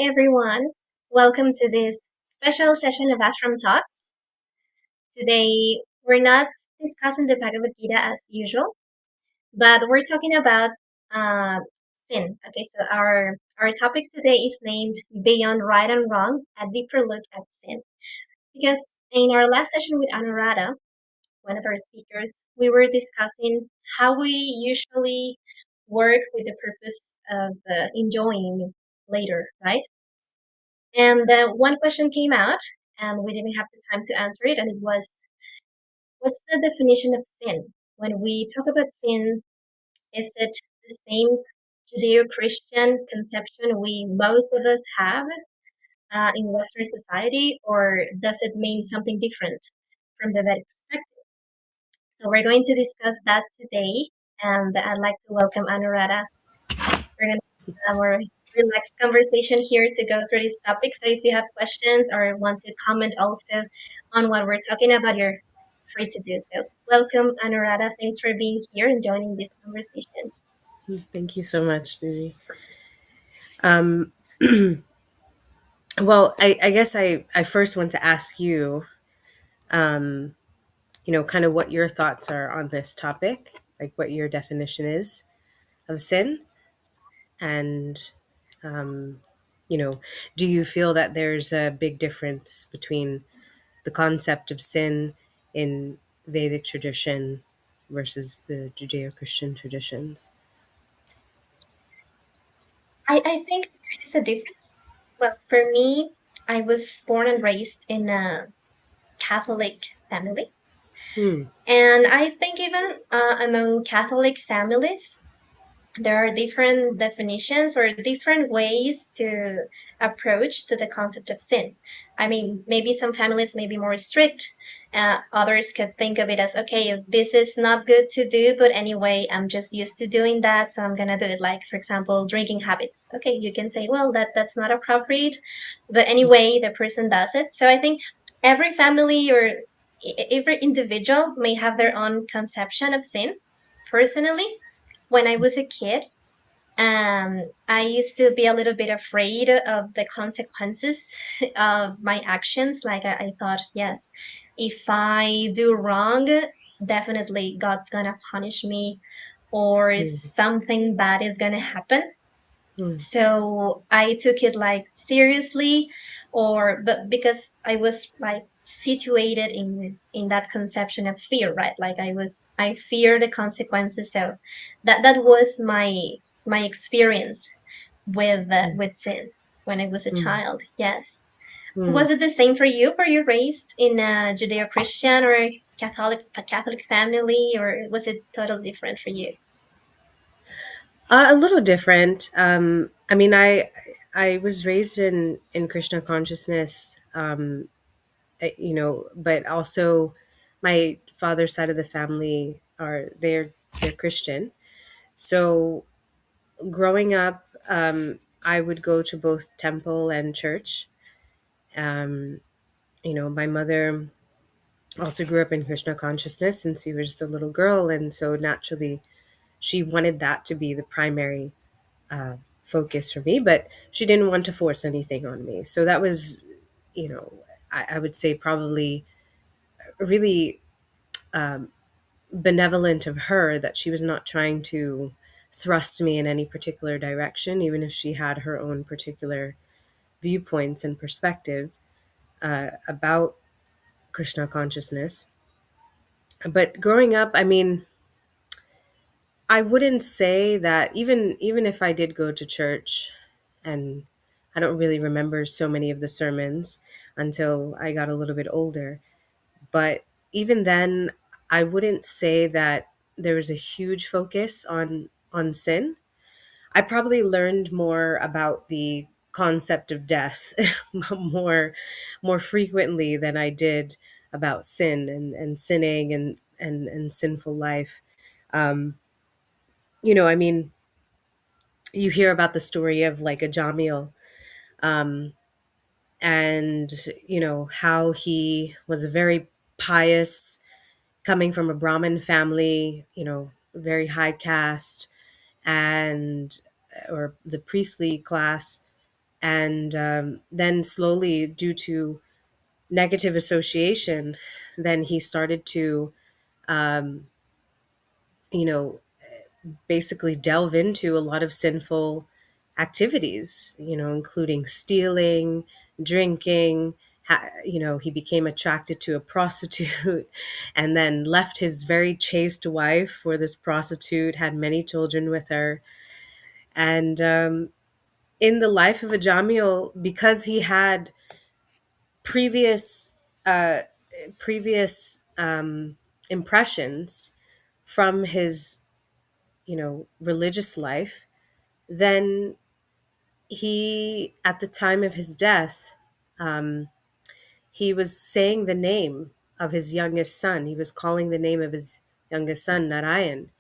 everyone. Welcome to this special session of Ashram Talks. Today, we're not discussing the Bhagavad Gita as usual, but we're talking about uh, sin. Okay, so our topic today is named Beyond Right and Wrong, a deeper look at sin. Because in our last session with Anuradha, one of our speakers, we were discussing how we usually work with the purpose of enjoying later, right? And one question came out, and we didn't have the time to answer it, and it was, what's the definition of sin? When we talk about sin, is it the same Judeo-Christian conception we most of us have in Western society, or does it mean something different from the Vedic perspective? So we're going to discuss that today, and I'd like to welcome Anuradha. We're going to have a more relaxed conversation here to go through these topics. So if you have questions or want to comment also on what we're talking about, you're free to do so. Welcome, Anuradha. Thanks for being here and joining this conversation. Thank you so much, Susie. Um, well, I guess I first want to ask you, um, kind of what your thoughts are on this topic, like what your definition is of sin. And, um, you know, do you feel that there's a big difference between the concept of sin in Vedic tradition versus the Judeo Christian traditions? I think there is a difference. Well, for me, I was born and raised in a Catholic family. Hmm. And I think even among Catholic families, there are different definitions or different ways to approach to the concept of sin. I mean, maybe some families may be more strict. Others could think of it as, okay, this is not good to do, but anyway, I'm just used to doing that, so I'm gonna do it. Like, for example, drinking habits. Okay, you can say, well, that's not appropriate, but anyway, the person does it. So I think every family or every individual may have their own conception of sin. Personally, when I was a kid, I used to be a little bit afraid of the consequences of my actions. Like I thought, yes, if I do wrong, definitely God's gonna punish me, or Hmm. something bad is gonna happen. Hmm. So I took it like seriously, or but because I was like situated in that conception of fear, right? Like I fear the consequences. So that was my experience with sin when I was a Hmm. child. Yes. Hmm. Was it the same for you? Were you raised in a Judeo-Christian or Catholic family, or was it totally different for you? A little different. I mean, I was raised in Krishna consciousness, but also my father's side of the family they're Christian. So growing up, I would go to both temple and church. Um, my mother also grew up in Krishna consciousness since she was a little girl, and so naturally she wanted that to be the primary focus for me, but she didn't want to force anything on me. So that was, I would say probably really benevolent of her that she was not trying to thrust me in any particular direction, even if she had her own particular viewpoints and perspective about Krishna consciousness. But growing up, I mean, I wouldn't say that even if I did go to church, and I don't really remember so many of the sermons until I got a little bit older, but even then I wouldn't say that there was a huge focus on sin. I probably learned more about the concept of death more more frequently than I did about sin and sinning and sinful life. Um, I mean, you hear about the story of like a Jamil, um, and how he was a very pious, coming from a Brahmin family, very high caste, and or the priestly class, And then slowly, due to negative association, then he started to, um, you know, basically delve into a lot of sinful activities, including stealing, drinking. He became attracted to a prostitute and then left his very chaste wife for this prostitute, had many children with her. And in the life of a Jamil, because he had previous uh, previous impressions from his religious life, then he, at the time of his death, um, he was saying the name of his youngest son. He was calling the name of his youngest son Narayan.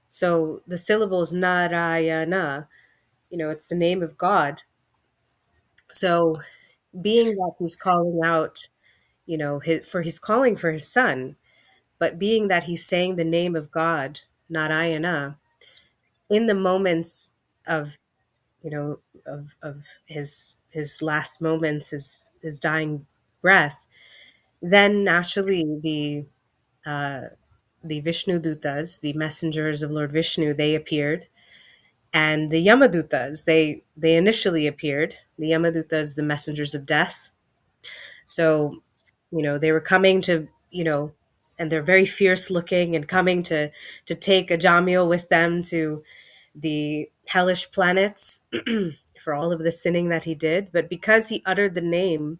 So the syllables Narayana, it's the name of God. So being that he's calling out, he's calling for his son, but being that he's saying the name of God, Narayana, in the moments of, of his last moments, his dying breath, then naturally the Vishnu Dutas, the messengers of Lord Vishnu, they appeared, and the Yamadutas, they initially appeared. The Yamadutas, the messengers of death. So, they were coming to, and they're very fierce looking and coming to take a Jamil with them to the hellish planets for all of the sinning that he did. But because he uttered the name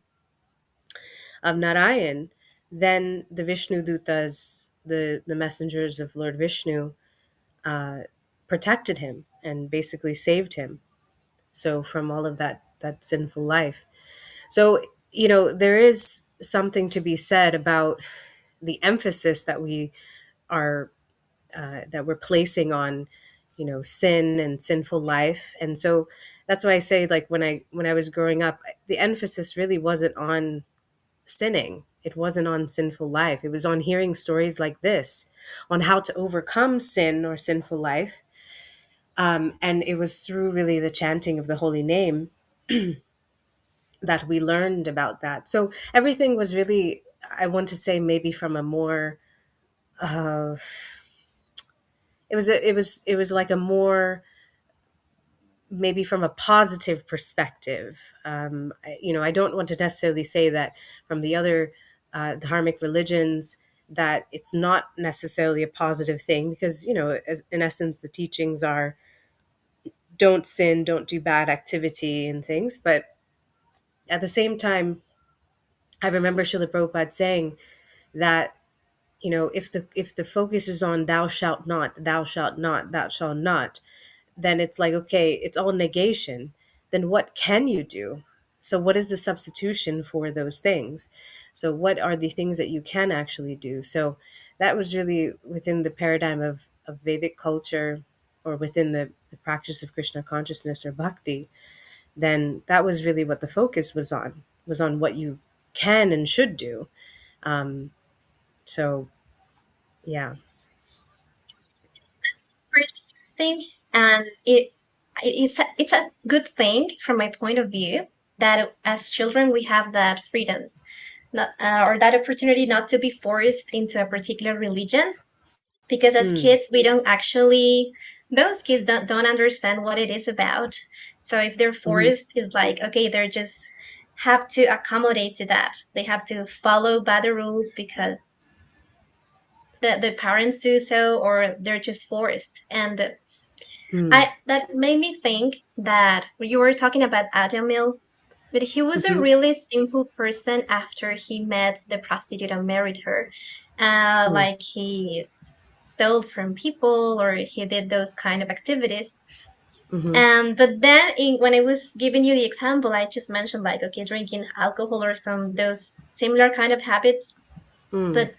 of Narayan, then the Vishnu Dutas, the messengers of Lord Vishnu, uh, protected him and basically saved him. So from all of that sinful life. So, there is something to be said about the emphasis that we are that we're placing on, sin and sinful life. And so that's why I say, like, when I was growing up, the emphasis really wasn't on sinning. It wasn't on sinful life. It was on hearing stories like this, on how to overcome sin or sinful life. And it was through really the chanting of the holy name that we learned about that. So everything was really, I want to say, maybe from a more, uh, it was like a more, maybe from a positive perspective. I don't want to necessarily say that from the other dharmic religions that it's not necessarily a positive thing, because in essence the teachings are don't sin, don't do bad activity and things. But at the same time, I remember Srila Prabhupada saying that, if the focus is on thou shalt not, thou shalt not, thou shalt not, then it's like, okay, it's all negation. Then what can you do? So what is the substitution for those things? So what are the things that you can actually do? So that was really within the paradigm of Vedic culture, or within the practice of Krishna consciousness or bhakti. Then that was really what the focus was on what you can and should do. So yeah. Very interesting, and it's a good thing from my point of view that as children we have that freedom, not, or that opportunity not to be forced into a particular religion, because as Mm, kids we don't actually, those kids don't understand what it is about. So if they're mhm, forced, it's like, okay, they're just have to accommodate to that. They have to follow by the rules because the parents do so, or they're just forced. And mm, I that made me think that you were talking about Adamil, but he was a mhm, really sinful person after he met the prostitute and married her. mm, Like he stole from people, or he did those kind of activities. mhm, But then when I was giving you the example, I just mentioned like, okay, drinking alcohol or some those similar kind of habits. mm, But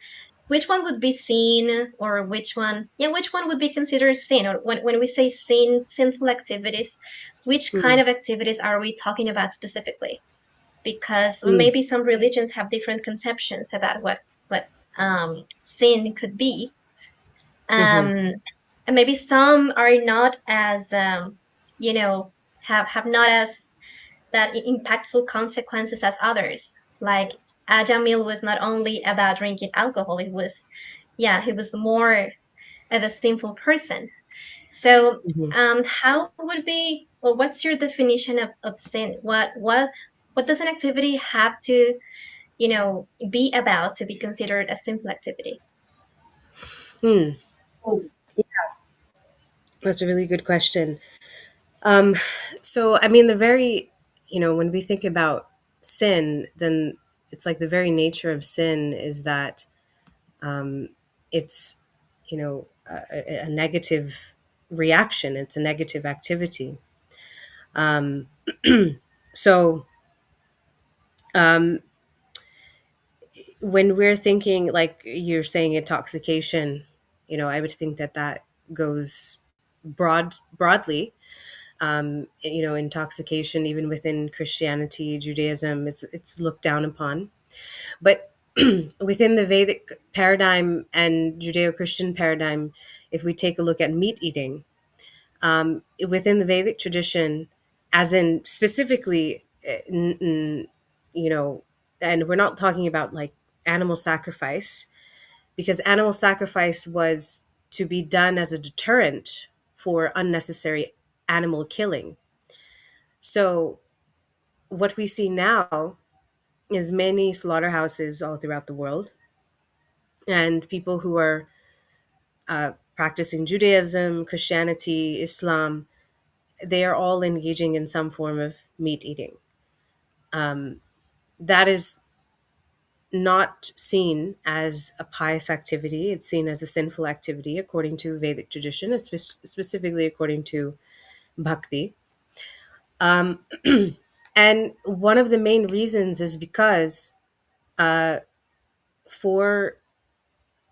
which one would be sin, or which one would be considered sin? Or when we say sin, sinful activities, which kind mm, of activities are we talking about specifically? Because mm, maybe some religions have different conceptions about what sin could be. mhm, um, and maybe some are not as you know have not as that impactful consequences as others. Like Ajamil was not only about drinking alcohol, it was, yeah, he was more of a sinful person. So, Mhm. how would be, or what's your definition of sin? What does an activity have to, be about to be considered a sinful activity? Hmm. That's a really good question. Um, so, I mean, when we think about sin, then it's like the very nature of sin is that um, it's, a negative reaction, it's a negative activity. Um, so, um, when we're thinking, like you're saying, intoxication, I would think that that goes broadly. Intoxication, even within Christianity, Judaism, it's looked down upon. But within the Vedic paradigm and Judeo-Christian paradigm, if we take a look at meat eating, within the Vedic tradition, as in specifically, you know, and we're not talking about like animal sacrifice, because animal sacrifice was to be done as a deterrent for unnecessary animal killing. So what we see now is many slaughterhouses all throughout the world, and people who are practicing Judaism, Christianity, Islam, they are all engaging in some form of meat eating. That is not seen as a pious activity. It's seen as a sinful activity according to Vedic tradition, specifically according to bhakti. And one of the main reasons is because for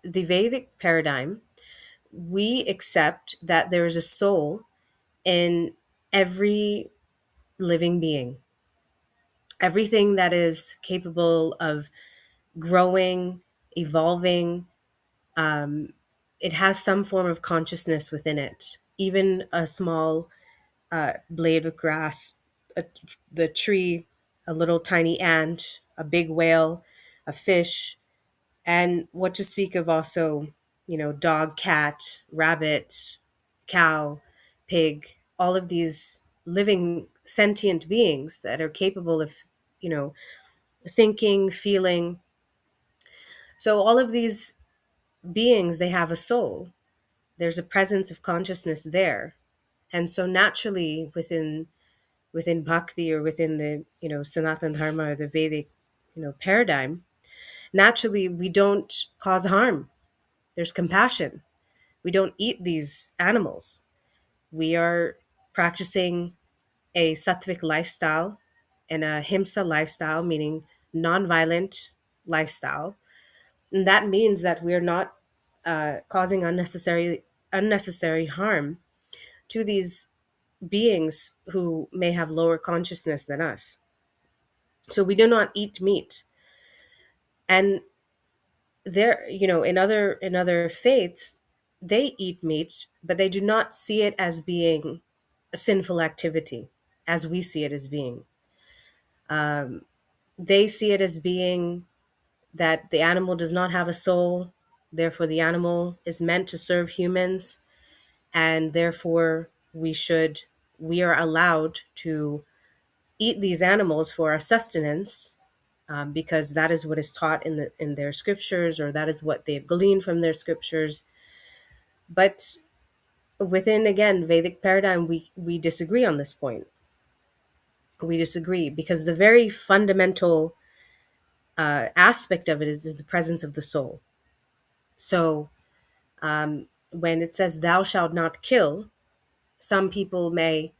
the Vedic paradigm, we accept that there is a soul in every living being. Everything that is capable of growing, evolving, it has some form of consciousness within it. Even a small blade of grass, the tree, a little tiny ant, a big whale, a fish, and what to speak of also, dog, cat, rabbit, cow, pig, all of these living sentient beings that are capable of, you know, thinking, feeling. So all of these beings, they have a soul. There's a presence of consciousness there. And so naturally within bhakti, or within the, Sanatan Dharma, or the Vedic, paradigm, naturally we don't cause harm. There's compassion. We don't eat these animals. We are practicing a sattvic lifestyle and a himsa lifestyle, meaning nonviolent lifestyle. And that means that we're not causing unnecessary harm to these beings who may have lower consciousness than us. So we do not eat meat. And there, in other faiths, they eat meat, but they do not see it as being a sinful activity as we see it as being. They see it as being that the animal does not have a soul, therefore the animal is meant to serve humans, and therefore we are allowed to eat these animals for our sustenance, because that is what is taught in their scriptures, or that is what they've gleaned from their scriptures. But within, again, Vedic paradigm, we disagree on this point. We disagree because the very fundamental aspect of it is the presence of the soul. So when it says "Thou shalt not kill," some people may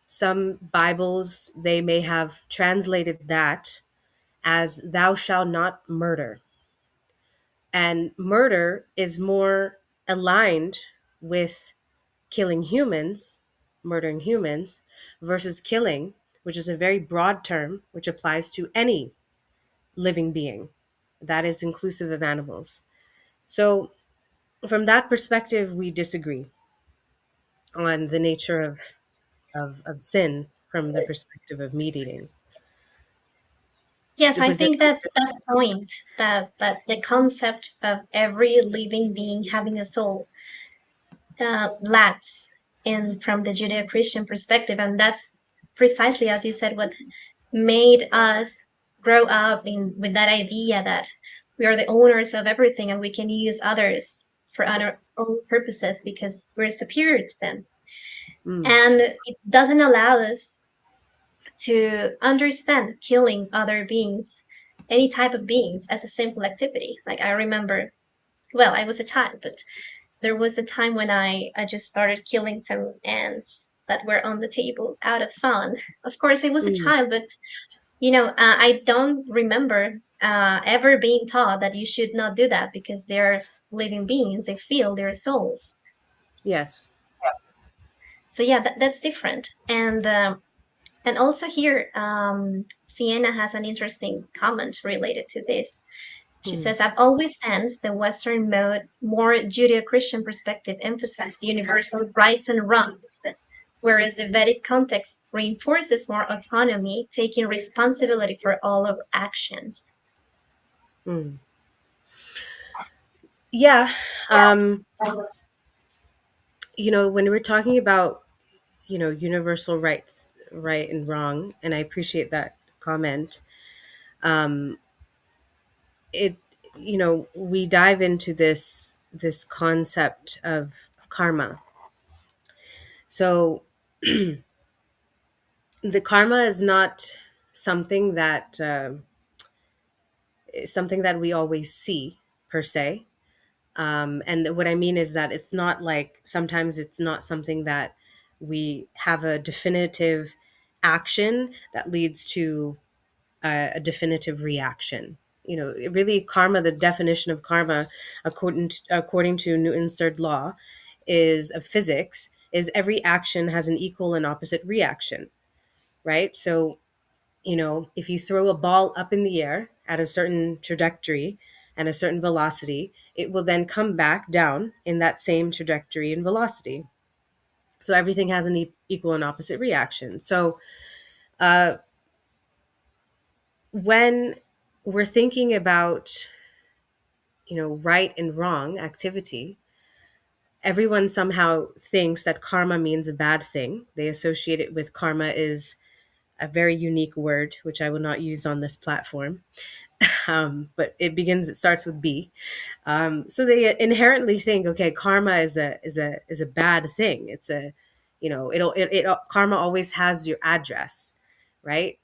some Bibles, they may have translated that as "Thou shalt not murder," and murder is more aligned with killing humans, murdering humans, versus killing, which is a very broad term which applies to any living being that is inclusive of animals. So, from that perspective, we disagree on the nature of. of sin from the perspective of meat eating. Yes, So I was there? think that that point, that the concept of every living being having a soul, lacks in from the Judeo-Christian perspective, and that's precisely, as you said, what made us grow up in with that idea that we are the owners of everything and we can use others for our own purposes because we're superior to them. Mm, And it doesn't allow us to understand killing other beings, any type of beings, as a simple activity. Like I remember, well, I was a child, but there was a time when I just started killing some ants that were on the table out of fun. Of course, I was a mm, child, but I don't remember ever being taught that you should not do that because they're living beings, they feel their souls. yes. So yeah, that's different. And also here, Sienna has an interesting comment related to this. She Mm, says, I've always sensed the Western mode, more Judeo Christian perspective emphasized universal rights and wrongs, whereas the Vedic context reinforces more autonomy, taking responsibility for all of actions. mm. Yeah. Um, when we're talking about, universal rights, right and wrong, and I appreciate that comment. Um, it, we dive into this concept of karma. So the karma is not something that something that we always see per se. And what I mean is that it's not like, sometimes it's not something that we have a definitive action that leads to a definitive reaction. Really, karma, the definition of karma, according to Newton's third law is of physics, is every action has an equal and opposite reaction, right? So, if you throw a ball up in the air at a certain trajectory and a certain velocity, it will then come back down in that same trajectory and velocity. So everything has an equal and opposite reaction. So uh, when we're thinking about, right and wrong activity, everyone somehow thinks that karma means a bad thing. They associate it with, karma is a very unique word, which I will not use on this platform. But it starts with B. So they inherently think, okay, karma is a bad thing. It's a, karma always has your address, right?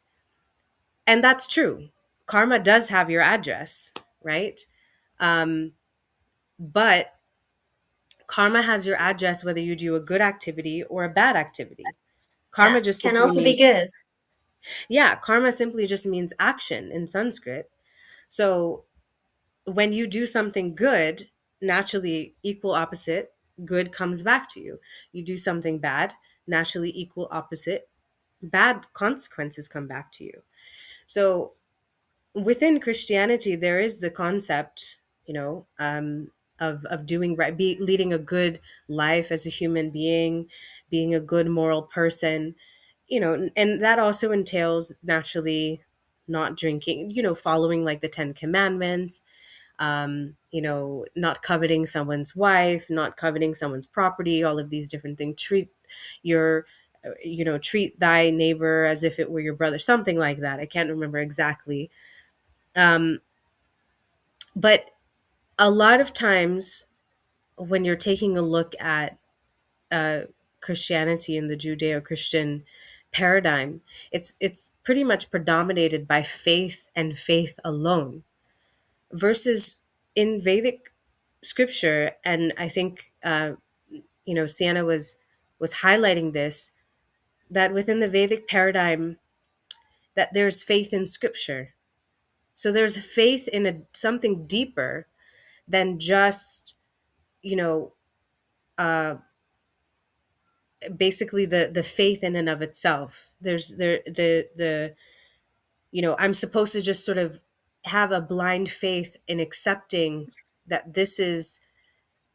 And that's true. Karma does have your address, right? Um, but karma has your address whether you do a good activity or a bad activity. Yeah, Karma just can simply also be means, good. yeah, karma simply just means action in Sanskrit. So when you do something good, naturally equal opposite, good comes back to you. You do something bad, naturally equal opposite, bad consequences come back to you. So within Christianity, there is the concept, of doing right, leading a good life as a human being, being a good moral person, and that also entails naturally not drinking, following like the Ten Commandments, not coveting someone's wife, not coveting someone's property, all of these different things. Your, treat thy neighbor as if it were your brother, something like that. I can't remember exactly. Um, but a lot of times when you're taking a look at uh, Christianity and the Judeo-Christian paradigm, it's pretty much predominated by faith and faith alone, versus in Vedic scripture. And I think Sienna was highlighting this, that within the Vedic paradigm, that there's faith in scripture. So there's faith in something deeper than just, you know uh, basically the faith in and of itself. There's the I'm supposed to just sort of have a blind faith in accepting that this is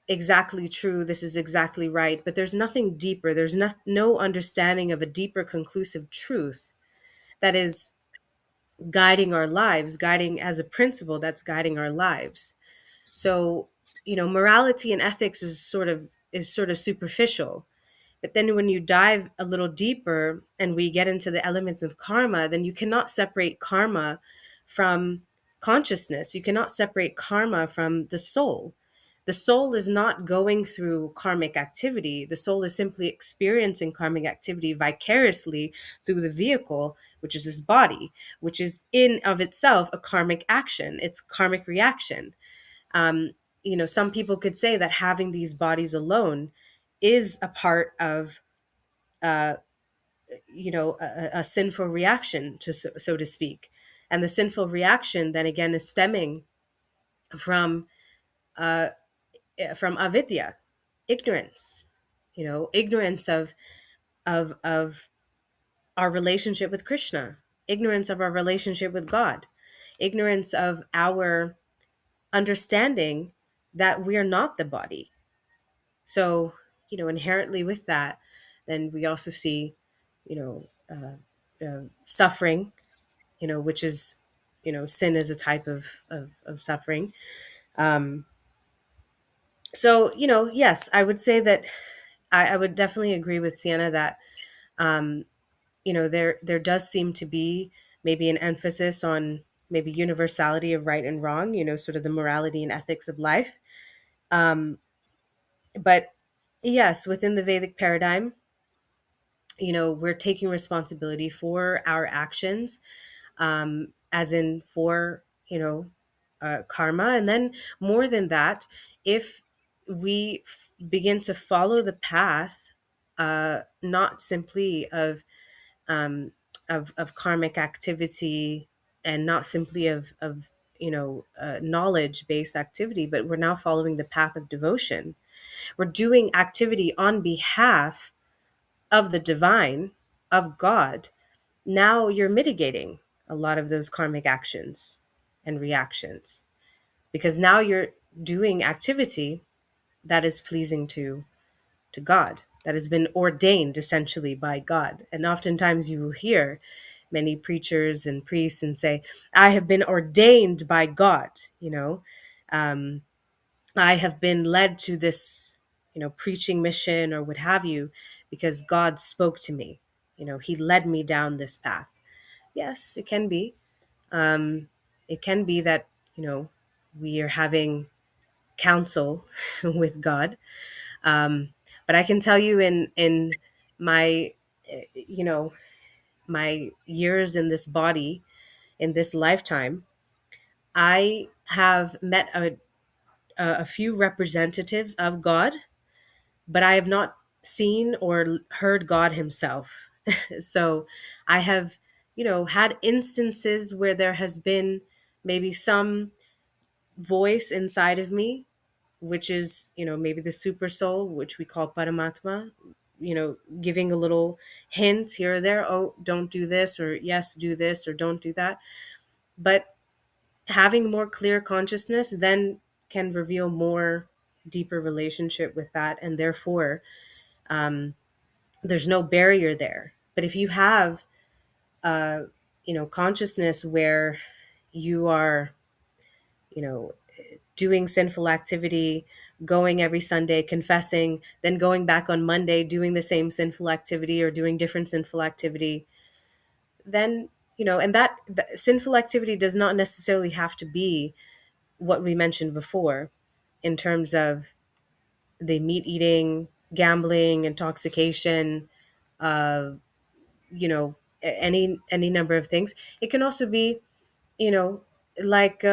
exactly true, this is exactly right, but there's nothing deeper. There's no understanding of a deeper conclusive truth that is guiding our lives, guiding as a principle that's guiding our lives. So, morality and ethics is sort of superficial. But then when you dive a little deeper and we get into the elements of karma, then you cannot separate karma from consciousness. You cannot separate karma from the soul. The soul is not going through karmic activity. The soul is simply experiencing karmic activity vicariously through the vehicle, which is his body, which is in of itself a karmic action. It's karmic reaction. um, some people could say that having these bodies alone is a part of a sinful reaction, so to speak. And the sinful reaction then again is stemming from avidya, ignorance. Ignorance of our relationship with Krishna, ignorance of our relationship with God, ignorance of our understanding that we are not the body. So, inherently with that, then we also see, you know, suffering, which is, sin is a type of suffering. Um, so, yes, I would say that I would definitely agree with Sienna that, there does seem to be maybe an emphasis on maybe universality of right and wrong, sort of the morality and ethics of life. Um, but yes, within the Vedic paradigm, we're taking responsibility for our actions, as in for, karma. And then more than that, if we begin to follow the path, not simply um, of karmic activity, and not simply of knowledge based activity, but we're now following the path of devotion. We're doing activity on behalf of the divine, of God. Now you're mitigating a lot of those karmic actions and reactions, because now you're doing activity that is pleasing to God, that has been ordained essentially by God. And oftentimes you will hear many preachers and priests and say, I have been ordained by God, um, I have been led to this, preaching mission or what have you, because God spoke to me. He led me down this path. Yes, it can be. Um, it can be that, we are having counsel with God. Um, but I can tell you in my, you know, my years in this body, in this lifetime, I have met a few representatives of God, but I have not seen or heard God himself. So I have, had instances where there has been maybe some voice inside of me, which is, maybe the super soul, which we call Paramatma, giving a little hint here or there. Oh, don't do this, or yes, do this, or don't do that. But having more clear consciousness then can reveal more deeper relationship with that. And therefore, there's no barrier there. But if you have, consciousness where you are, you know, doing sinful activity, going every Sunday, confessing, then going back on Monday, doing the same sinful activity or doing different sinful activity, then, and that sinful activity does not necessarily have to be what we mentioned before in terms of the meat eating, gambling, intoxication, uh, any number of things. It can also be, you know, like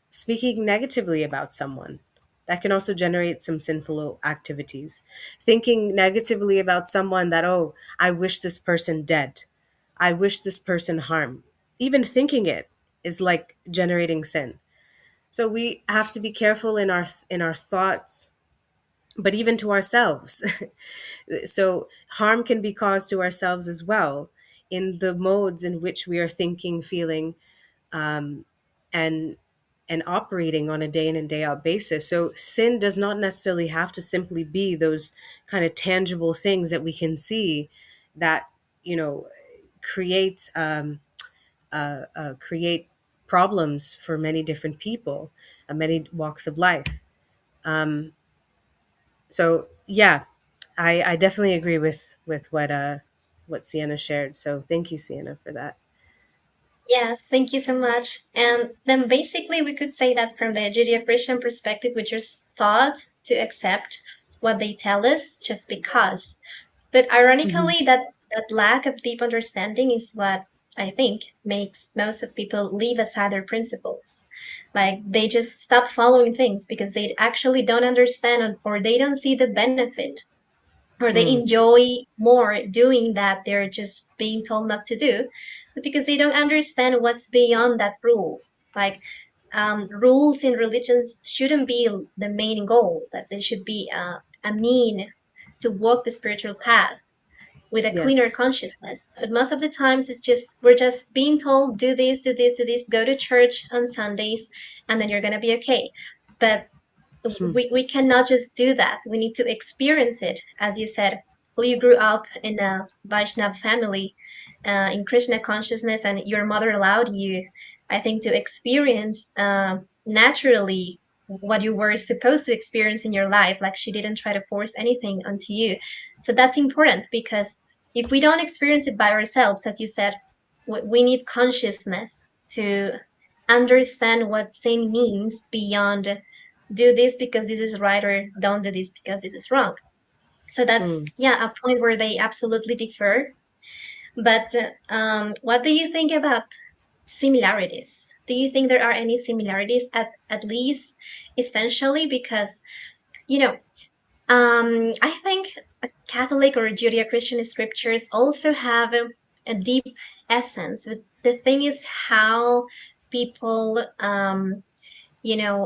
speaking negatively about someone. That can also generate some sinful activities. Thinking negatively about someone that, oh, I wish this person dead. I wish this person harm. Even thinking it is like generating sin. So we have to be careful in our thoughts, but even to ourselves. So harm can be caused to ourselves as well in the modes in which we are thinking, feeling, and and operating on a day in and day out basis. So sin does not necessarily have to simply be those kind of tangible things that we can see that, you know, create create problems for many different people, many walks of life. Um, so yeah, I definitely agree with what Sienna shared. So thank you, Sienna, for that. Yes, thank you so much. And then basically, we could say that from the Judeo Christian perspective, we just thought to accept what they tell us just because. But Hmm. ironically, that lack of deep understanding is what I think makes most of people leave aside their principles. Like they just stop following things because they actually don't understand or they don't see the benefit or they Mm, enjoy more doing that they're just being told not to do, but because they don't understand what's beyond that rule. Like rules in religions shouldn't be the main goal, that they should be a mean to walk the spiritual path with a cleaner yes. consciousness. But most of the times it's just we're just being told do this, do this, do this, go to church on Sundays, and then you're gonna be okay. But Hmm. we cannot just do that. We need to experience it. As you said, well, you grew up in a Vaishnav family, in Krishna consciousness, and your mother allowed you, I think, to experience naturally what you were supposed to experience in your life. Like she didn't try to force anything onto you. So that's important because if we don't experience it by ourselves, as you said, we need consciousness to understand what sin means beyond do this because this is right or don't do this because it is wrong. So that's, Mm. yeah, a point where they absolutely differ. But what do you think about similarities? Do you think there are any similarities at least essentially? Because, you know, I think Catholic or Judeo-Christian scriptures also have a deep essence. But the thing is how people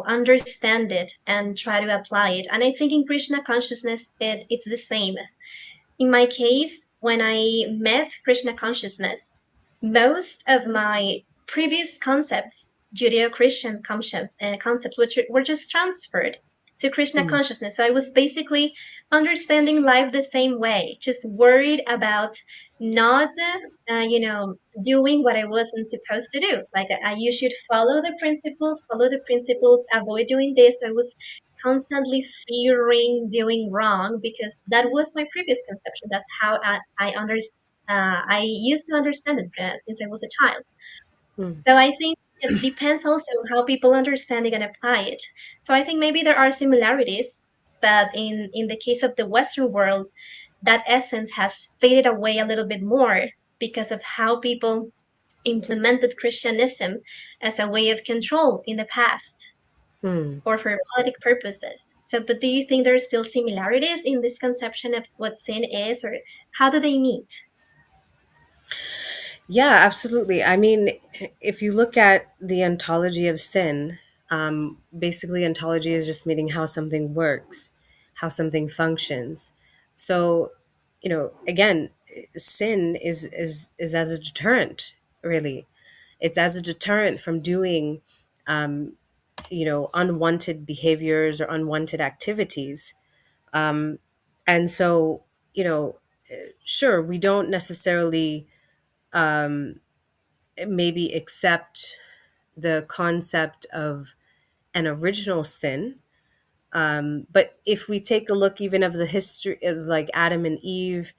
understand it and try to apply it. And I think in Krishna consciousness, it's the same. In my case, when I met Krishna consciousness, most of my previous concepts, Judeo-Christian concepts, which were just transferred to Krishna Mm. consciousness. So I was basically understanding life the same way, just worried about not, doing what I wasn't supposed to do. Like you should follow the principles, avoid doing this. I was constantly fearing doing wrong because that was my previous conception. That's how I used to understand it since I was a child. Mm. So I think it depends also how people understand it and apply it. So I think maybe there are similarities, but in the case of the Western world, that essence has faded away a little bit more because of how people implemented Christianism as a way of control in the past Mm. or for politic purposes. So, but do you think there are still similarities in this conception of what sin is, or how do they meet? Yeah, absolutely. I mean, if you look at the ontology of sin, basically ontology is just meaning how something works, how something functions. So, again, sin is as a deterrent, really. It's as a deterrent from doing, unwanted behaviors or unwanted activities. And so, you know, sure, we don't necessarily maybe accept the concept of an original sin. But if we take a look even of the history of like Adam and Eve,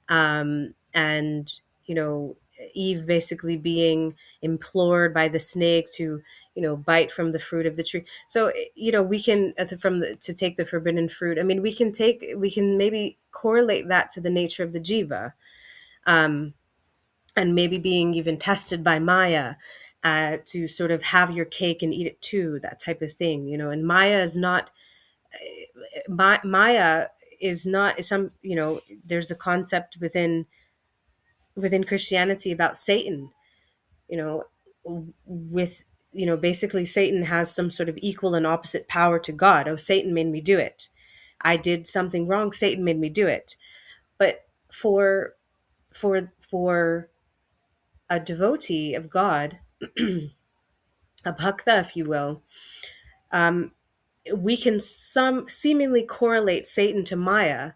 and you know Eve basically being implored by the snake to bite from the fruit of the tree. So we can to take the forbidden fruit. I mean, we can maybe correlate that to the nature of the jiva, um, and maybe being even tested by Maya, to sort of have your cake and eat it too, that type of thing. And Maya is not Maya is not is some there's a concept within Christianity about Satan, you know with basically Satan has some sort of equal and opposite power to God. Oh, Satan made me do it. I did something wrong, Satan made me do it. But for a devotee of God, a bhakta, if you will, um, we can some seemingly correlate Satan to Maya.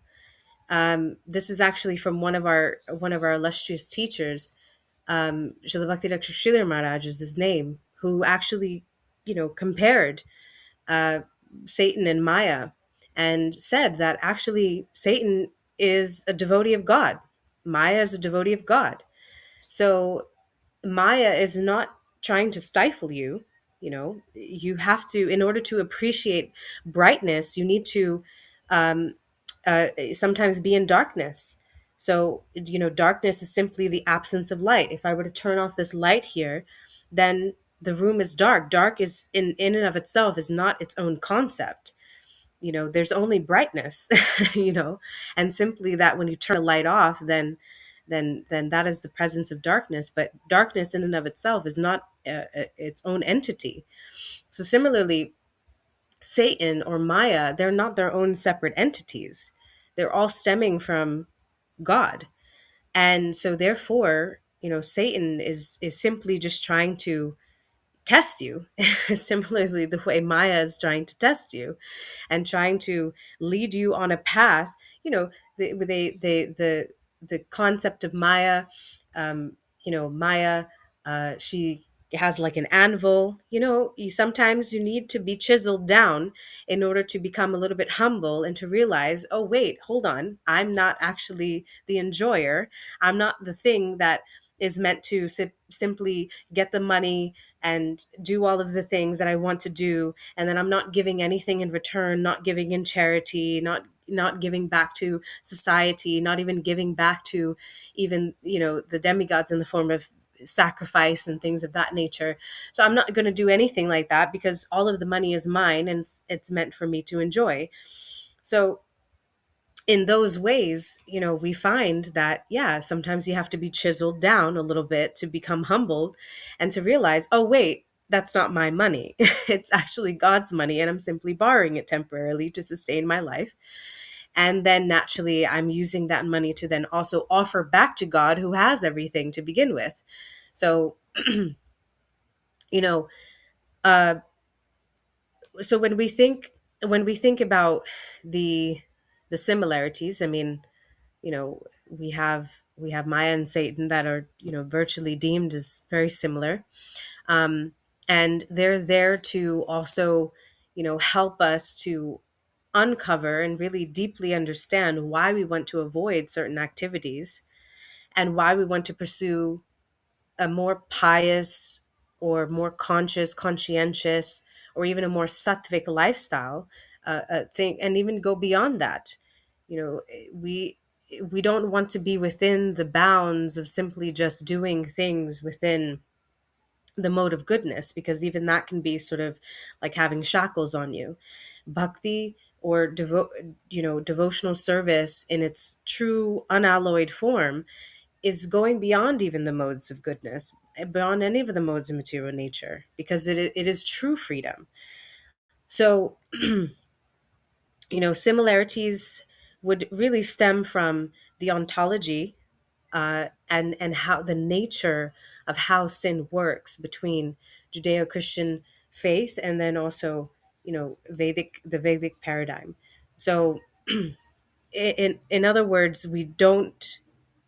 This is actually from one of our illustrious teachers, Srila Bhakti Dr. Sridhar Maharaj is his name, who actually, compared uh, Satan and Maya, and said that actually Satan is a devotee of God, Maya is a devotee of God. So Maya is not trying to stifle you. You have to, in order to appreciate brightness, you need to um, sometimes be in darkness. So, darkness is simply the absence of light. If I were to turn off this light here, then the room is dark. Dark is in and of itself is not its own concept. There's only brightness, and simply that when you turn a light off, then that is the presence of darkness. But darkness in and of itself is not its own entity. So similarly, Satan or Maya, they're not their own separate entities. They're all stemming from God. And so therefore, Satan is simply just trying to test you, similarly the way Maya is trying to test you and trying to lead you on a path. The concept of Maya, Maya, she has like an anvil. Sometimes you need to be chiseled down in order to become a little bit humble and to realize, oh wait, hold on, I'm not actually the enjoyer. I'm not the thing that is meant to simply get the money and do all of the things that I want to do, and then I'm not giving anything in return, not giving in charity, not giving back to society, not even giving back to even the demigods in the form of sacrifice and things of that nature. So I'm not going to do anything like that because all of the money is mine and it's meant for me to enjoy. So in those ways, we find that, yeah, sometimes you have to be chiseled down a little bit to become humbled and to realize, oh, wait, that's not my money. It's actually God's money, and I'm simply borrowing it temporarily to sustain my life. And then naturally, I'm using that money to then also offer back to God, who has everything to begin with. So, you know, uh, so when we think about the the similarities, I mean, we have Maya and Satan that are virtually deemed as very similar, um, and they're there to also help us to uncover and really deeply understand why we want to avoid certain activities and why we want to pursue a more pious or more conscientious, or even a more sattvic lifestyle, thing, and even go beyond that. We don't want to be within the bounds of simply just doing things within the mode of goodness, because even that can be sort of like having shackles on you. Bhakti, or devotional service in its true unalloyed form, is going beyond even the modes of goodness, beyond any of the modes of material nature, because it is true freedom. So, similarities would really stem from the ontology, and how the nature of how sin works between Judeo-Christian faith and then also the Vedic paradigm. So in other words, we don't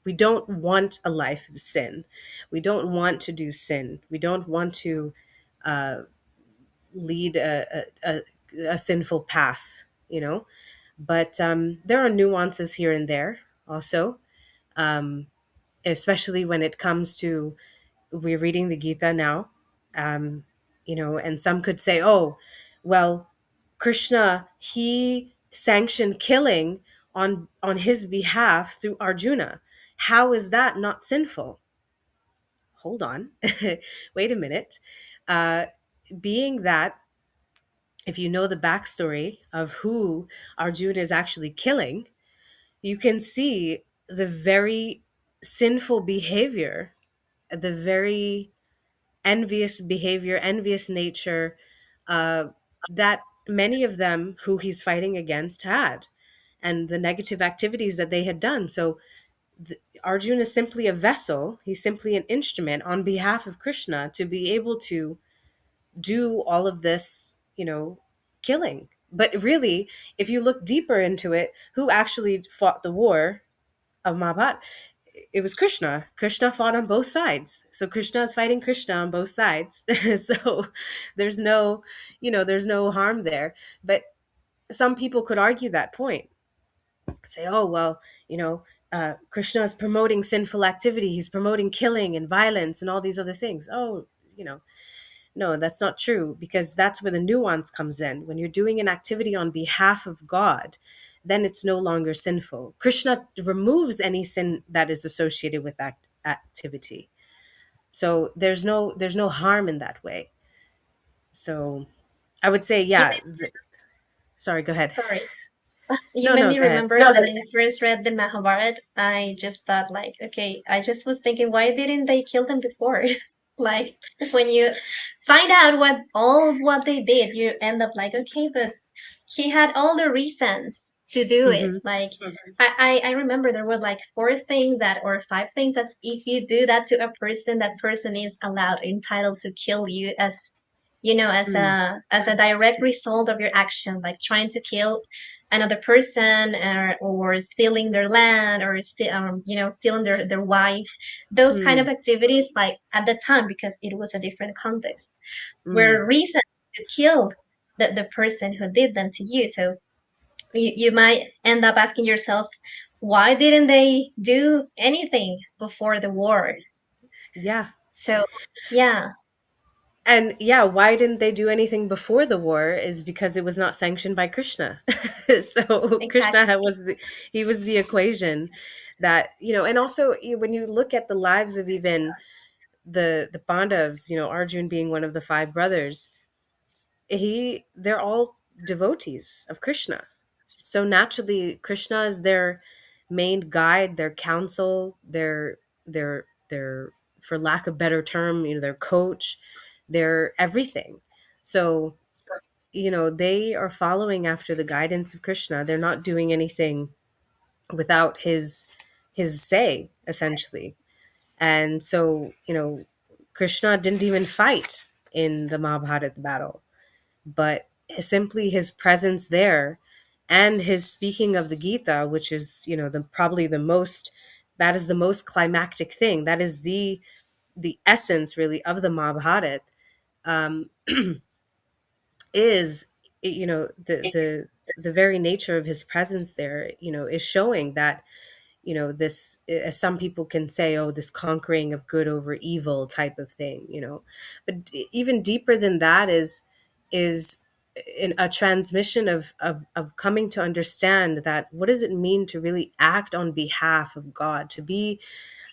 want a life of sin. We don't want to do sin. We don't want to lead a sinful path, but there are nuances here and there also, especially when it comes to, we're reading the Gita now, and some could say, oh, well, Krishna, he sanctioned killing on his behalf through Arjuna. How is that not sinful? Hold on, wait a minute. Uh, Being that, if you know the backstory of who Arjuna is actually killing, you can see the very sinful behavior, the very envious behavior, envious nature, uh, that many of them who he's fighting against had, and the negative activities that they had done. So Arjuna is simply a vessel, he's simply an instrument on behalf of Krishna to be able to do all of this, killing. But really, if you look deeper into it, who actually fought the war of Mahabharata? It was Krishna. Krishna fought on both sides. So Krishna is fighting Krishna on both sides. So there's no, there's no harm there. But some people could argue that point, say, oh, well, Krishna is promoting sinful activity. He's promoting killing and violence and all these other things. Oh, you know, no, that's not true, because that's where the nuance comes in. When you're doing an activity on behalf of God, then it's no longer sinful. Krishna removes any sin that is associated with that activity. So there's no harm in that way. So I would say, You yeah. Sorry, go ahead. sorry. You No, made no, me go ahead. remember when I first read the Mahabharata, I just thought like, okay, I just was thinking, why didn't they kill them before? Like when you find out what all of what they did, you end up like, okay, but he had all the reasons to do it. Hmm. Like I remember there were like four things that or five things that if you do that to a person, that person is allowed entitled to kill you as Mm, as a direct result of your action, like trying to kill another person or stealing their land or stealing their wife, those kind mm, of activities, like at the time, because it was a different context, mm. were reasons to kill the person who did them to you. So you might end up asking yourself, why didn't they do anything before the war? Yeah. So yeah, And yeah, why didn't they do anything before the war is because it was not sanctioned by Krishna. So Krishna exactly. he was the equation that, and also when you look at the lives of even the Pandavas, Arjun being one of the five brothers, they're all devotees of Krishna. So naturally, Krishna is their main guide, their counsel, their for lack of better term, their coach, their everything. So, they are following after the guidance of Krishna. They're not doing anything without his say, essentially. And so, Krishna didn't even fight in the Mahabharata battle, but simply his presence there and his speaking of the Gita, which is, the probably the most that is the most climactic thing. That is the essence really of the Mahabharata. Um, is the very nature of his presence there, is showing that, this, as some people can say, oh, this conquering of good over evil type of thing, but even deeper than that is in a transmission of coming to understand that what does it mean to really act on behalf of God, to be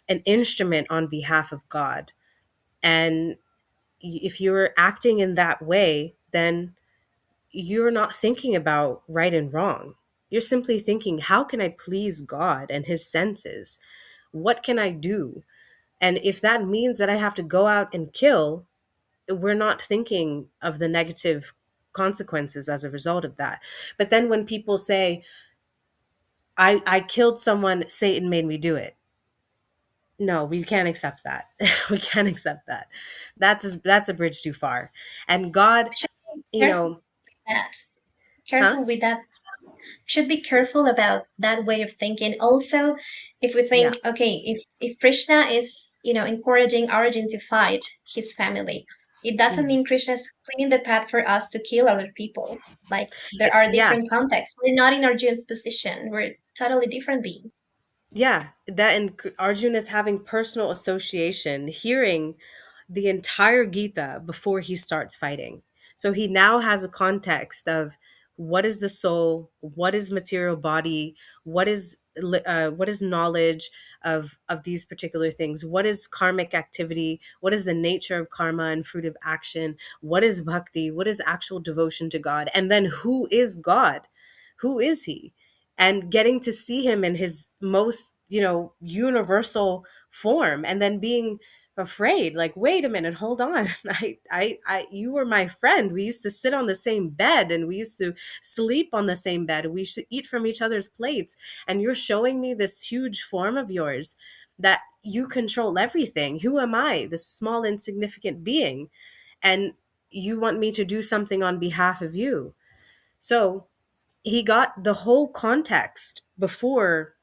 an instrument on behalf of God. And if you're acting in that way, then you're not thinking about right and wrong. You're simply thinking, how can I please God and his senses? What can I do? And if that means that I have to go out and kill, we're not thinking of the negative consequences as a result of that. But then when people say, I killed someone, Satan made me do it. No, we can't accept that. We can't accept that. That's a bridge too far. And God, Should be you careful know, with that. huh? Careful with that. Should be careful about that way of thinking. Also, if we Yeah. think, okay, if Krishna is, encouraging Arjun to fight his family, it doesn't Mhm. mean Krishna is clearing the path for us to kill other people. Like there are Yeah. different contexts. We're not in Arjun's position. We're totally different beings. Yeah, that, and Arjun is having personal association, hearing the entire Gita before he starts fighting. So he now has a context of what is the soul, what is material body, what is knowledge of these particular things, what is karmic activity, what is the nature of karma and fruit of action, what is bhakti, what is actual devotion to God, and then who is God, who is he, and getting to see him in his most, universal form, and then being afraid, like, wait a minute, hold on. You were my friend. We used to sit on the same bed, and we used to sleep on the same bed. We used to eat from each other's plates, and you're showing me this huge form of yours that you control everything. Who am I, this small insignificant being? And you want me to do something on behalf of you. So he got the whole context before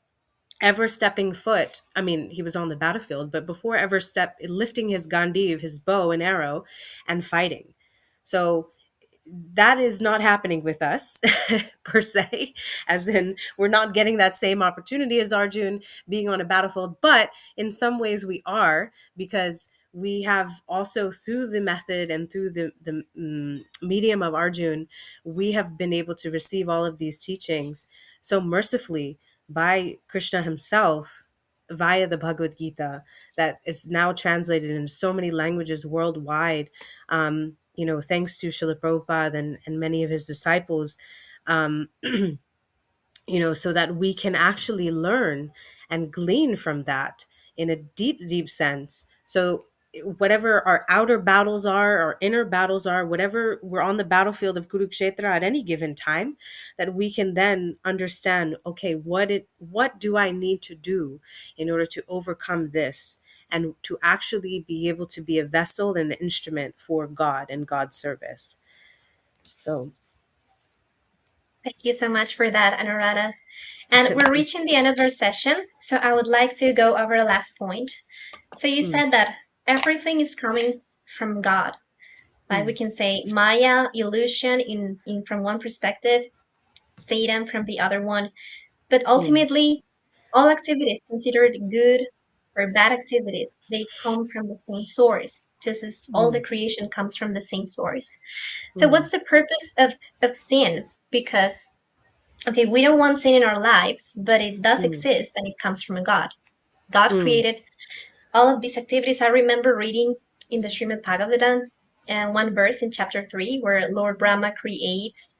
ever stepping foot. I mean, he was on the battlefield, but before ever lifting his gandiv, his bow and arrow, and fighting. So that is not happening with us per se, as in we're not getting that same opportunity as Arjun being on a battlefield, but in some ways we are, because we have also, through the method and through the medium of Arjun, we have been able to receive all of these teachings so mercifully by Krishna himself via the Bhagavad Gita, that is now translated in so many languages worldwide. Thanks to Srila Prabhupada and many of his disciples, um, so that we can actually learn and glean from that in a deep, deep sense. So, whatever our outer battles are, our inner battles are, whatever we're on the battlefield of Kurukshetra at any given time, that we can then understand, okay, what do I need to do in order to overcome this, and to actually be able to be a vessel and an instrument for God and God's service. So, Thank you so much for that, Anuradha. And we're reaching the end of our session, so I would like to go over the last point. So you mm, said that everything is coming from God. Like we mm, can say Maya, illusion in from one perspective, Satan from the other one. But mm, ultimately, all activities considered good or bad activities, they come from the same source, just as all the mm, creation comes from the same source. So mm, what's the purpose of sin? Because okay, we don't want sin in our lives, but it does mm, exist and it comes from God. God mm, created all of these activities. I remember reading in the Srimad Bhagavatam one verse in chapter 3 where Lord Brahma creates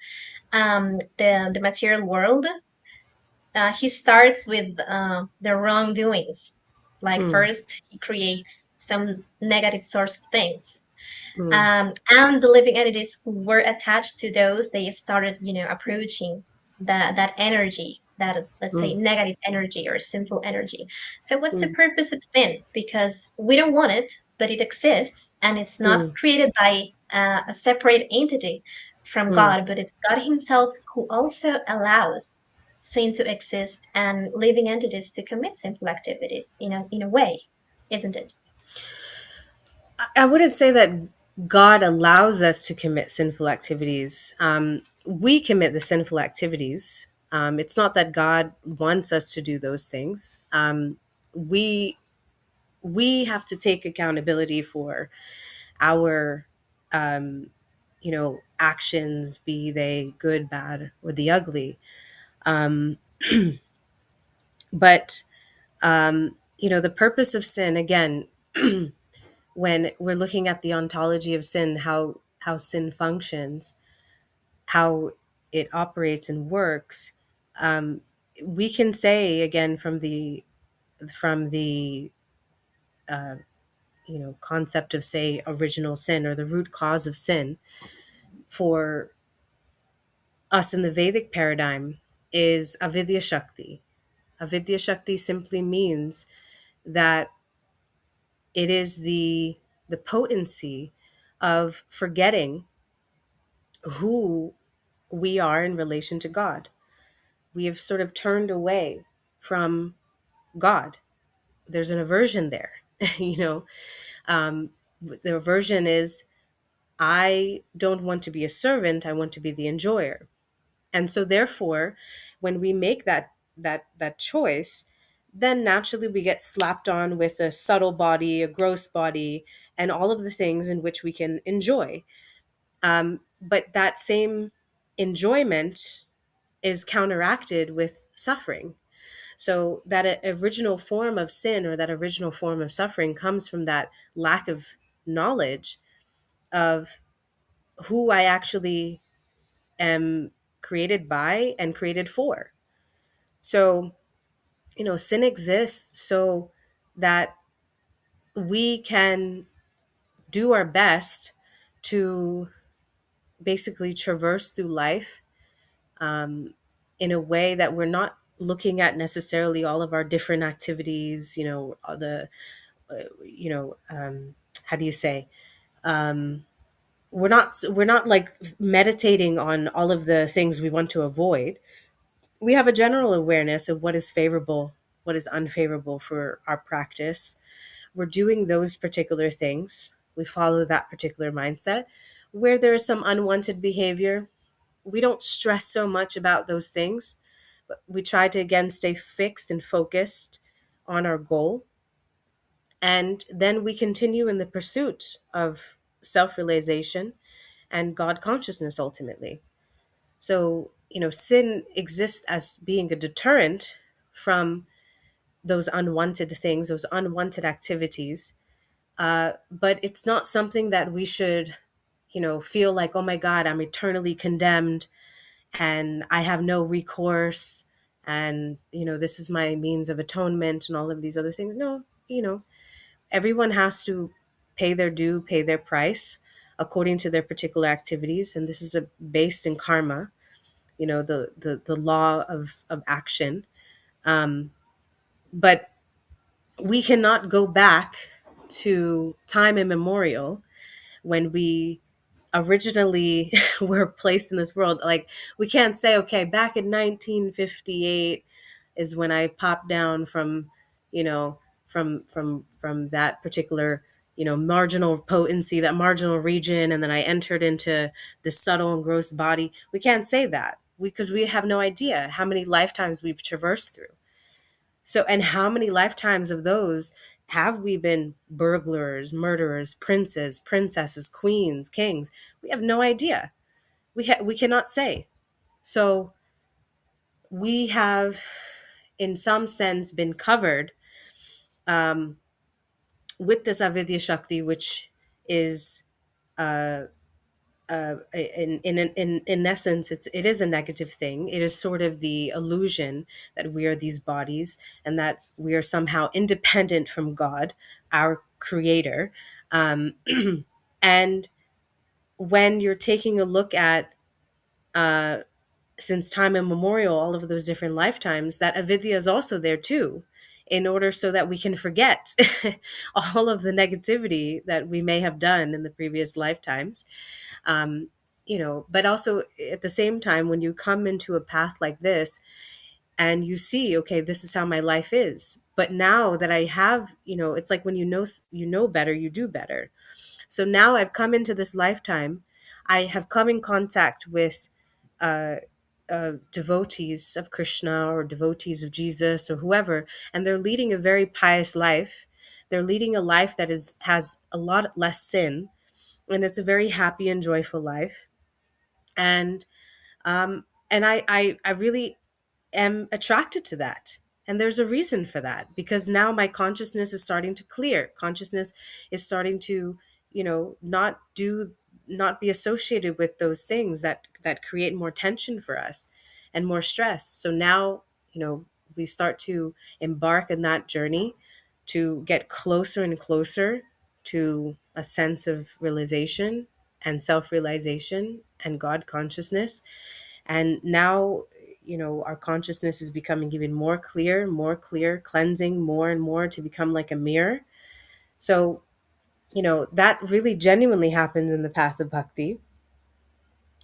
the material world. He starts with the wrongdoings. Like mm, first, he creates some negative source of things, mm, and the living entities who were attached to those, they started, approaching that energy, that let's say mm, negative energy or sinful energy. So what's the mm, purpose of sin? Because we don't want it, but it exists, and it's not mm, created by a separate entity from mm. God, but it's God Himself who also allows sin to exist and living entities to commit sinful activities. In a way, isn't it? I wouldn't say that God allows us to commit sinful activities. We commit the sinful activities. It's not that God wants us to do those things. We we have to take accountability for our actions, be they good, bad, or the ugly. Um, but the purpose of sin, again, when we're looking at the ontology of sin, how sin functions, how it operates and works, um, we can say again from the concept of, say, original sin or the root cause of sin for us in the Vedic paradigm is avidya shakti. Avidya shakti simply means that it is the potency of forgetting who we are in relation to God. We have sort of turned away from God. There's an aversion there. you know, um, the aversion is, I don't want to be a servant. I want to be the enjoyer. And so, therefore, when we make that choice, then naturally we get slapped on with a subtle body, a gross body, and all of the things in which we can enjoy. But that same enjoyment is counteracted with suffering. So that original form of sin or that original form of suffering comes from that lack of knowledge of who I actually am created by and created for. So, sin exists so that we can do our best to basically traverse through life in a way that we're not looking at necessarily all of our different activities, how do you say, we're not like meditating on all of the things we want to avoid. We have a general awareness of what is favorable, what is unfavorable for our practice. We're doing those particular things. We follow that particular mindset. Where there is some unwanted behavior, we don't stress so much about those things, but we try to again stay fixed and focused on our goal. And then we continue in the pursuit of self realization and God consciousness ultimately. So, sin exists as being a deterrent from those unwanted things, those unwanted activities. But it's not something that we should, feel like, oh my God, I'm eternally condemned and I have no recourse. And, this is my means of atonement and all of these other things. No, everyone has to pay their due, pay their price according to their particular activities. And this is based in karma, the law of action. Um, but we cannot go back to time immemorial when we originally were placed in this world. Like, we can't say, okay, back in 1958 is when I popped down from, you know, from that particular, marginal potency, that marginal region, and then I entered into this subtle and gross body. We can't say that because we have no idea how many lifetimes we've traversed through. So, and how many lifetimes of those have we been burglars, murderers, princes, princesses, queens, kings? We have no idea. We cannot say. So, we have, in some sense, been covered um, with this avidya shakti, which is in essence, it is a negative thing. It is sort of the illusion that we are these bodies and that we are somehow independent from God, our creator. um, and when you're taking a look at since time immemorial, all of those different lifetimes, that avidya is also there too, in order so that we can forget all of the negativity that we may have done in the previous lifetimes. um, but also at the same time, when you come into a path like this and you see, okay, this is how my life is, but now that I have, it's like when you know better, you do better. So now I've come into this lifetime, I have come in contact with uh, devotees of Krishna or devotees of Jesus or whoever, and they're leading a very pious life. They're leading a life that has a lot less sin, and it's a very happy and joyful life. And I really am attracted to that. And there's a reason for that, because now my consciousness is starting to clear. Consciousness is starting to, not be associated with those things that create more tension for us and more stress. So now, we start to embark on that journey to get closer and closer to a sense of realization and self-realization and God consciousness. And now, our consciousness is becoming even more clear, cleansing more and more to become like a mirror. So, that really genuinely happens in the path of bhakti.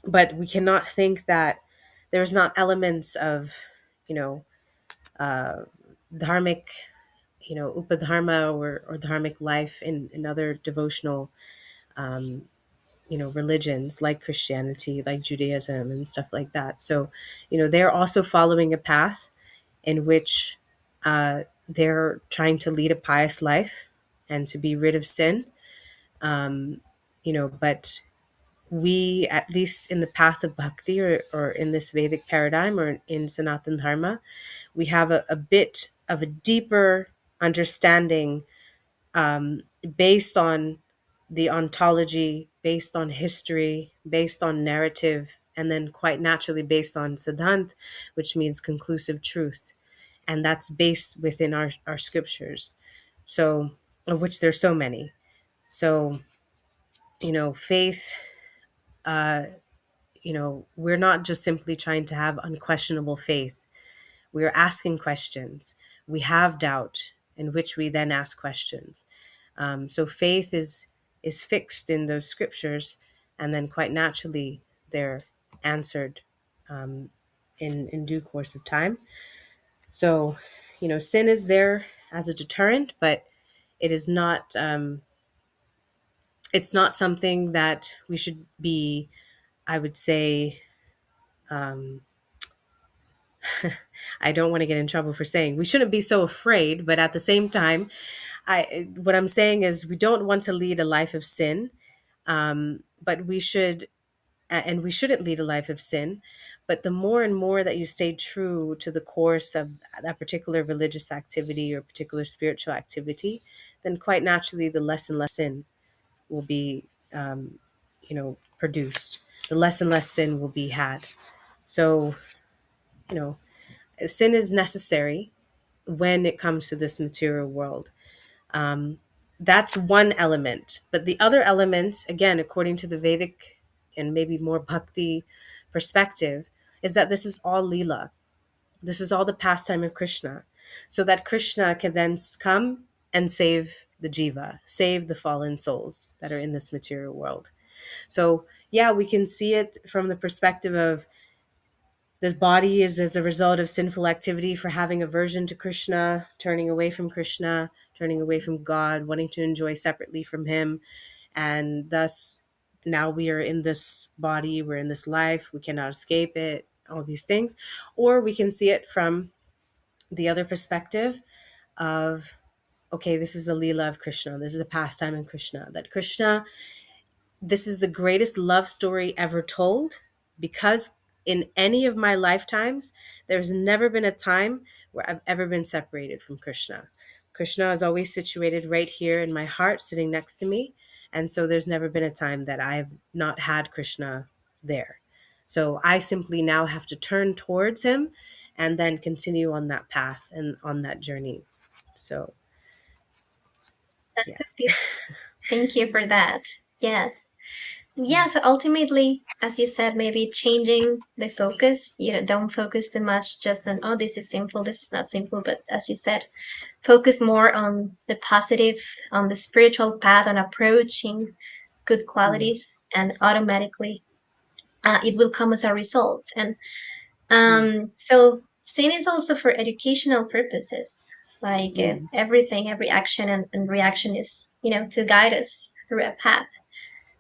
But we cannot think that there's not elements of, you know dharmic, upadharma, or dharmic life in other devotional religions like Christianity, like Judaism and stuff like that. So, they're also following a path in which they're trying to lead a pious life and to be rid of sin. But we, at least in the path of bhakti, or in this Vedic paradigm, or in Sanatan Dharma, we have a bit of a deeper understanding, based on the ontology, based on history, based on narrative, and then quite naturally based on siddhant, which means conclusive truth. And that's based within our scriptures. So, of which there's so many. So, faith, we're not just simply trying to have unquestionable faith. We are asking questions. We have doubt, in which we then ask questions. So faith is fixed in those scriptures, and then quite naturally they're answered in due course of time. So, sin is there as a deterrent, but it is not. It's not something that we should be. I would say. Um, I don't want to get in trouble for saying we shouldn't be so afraid, but at the same time, what I'm saying is we don't want to lead a life of sin, but we should, and we shouldn't lead a life of sin. But the more and more that you stay true to the course of that particular religious activity or particular spiritual activity, then quite naturally the less and less sin will be, produced. The less and less sin will be had. So, you know, sin is necessary when it comes to this material world. That's one element. But the other element, again, according to the Vedic and maybe more bhakti perspective, is that this is all Leela. This is all the pastime of Krishna. So that Krishna can then come and save the jiva, save the fallen souls that are in this material world. So, yeah, we can see it from the perspective of the body is as a result of sinful activity for having aversion to Krishna, turning away from God, wanting to enjoy separately from Him. And thus, now we are in this body, we're in this life, we cannot escape it, all these things. Or we can see it from the other perspective of, okay, this is a Leela of Krishna, this is a pastime in Krishna, that Krishna, this is the greatest love story ever told, because in any of my lifetimes, there's never been a time where I've ever been separated from Krishna. Krishna is always situated right here in my heart, sitting next to me. And so there's never been a time that I've not had Krishna there. So I simply now have to turn towards him and then continue on that path and on that journey. So, That's yeah. so beautiful. Thank you for that. Yes. Yeah, so ultimately, as you said, maybe changing the focus, don't focus too much just on, oh, this is sinful, this is not sinful, but as you said, focus more on the positive, on the spiritual path, on approaching good Mm, qualities, and automatically it will come as a result. And mm, so sin is also for educational purposes, like mm, everything, every action and reaction is, to guide us through a path.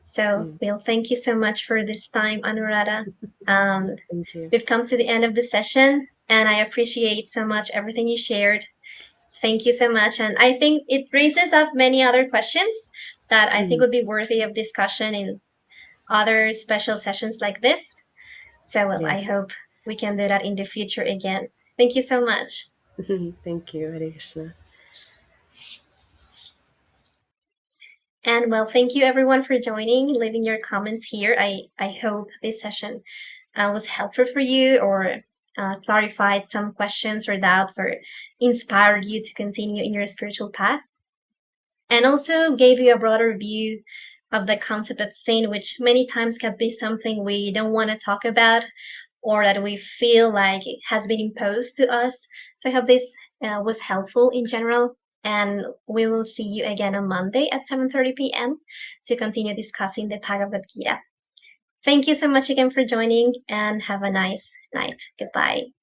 So, mm. Will, thank you so much for this time, Anuradha. Um, Thank you. we've come to the end of the session, and I appreciate so much everything you shared. Thank you so much. And I think it raises up many other questions that I think Mm, would be worthy of discussion in other special sessions like this. So, well, I yes. hope we can do that in the future again. Thank you so much. Thank you, Hare Krishna. And well, thank you everyone for joining, leaving your comments here. I hope this session was helpful for you, or clarified some questions or doubts, or inspired you to continue in your spiritual path, and also gave you a broader view of the concept of sin, which many times can be something we don't want to talk about, or that we feel like it has been imposed to us. So I hope this was helpful in general. And we will see you again on Monday at 7:30 p.m. to continue discussing the Bhagavad Gita. Thank you so much again for joining, and have a nice night. Goodbye.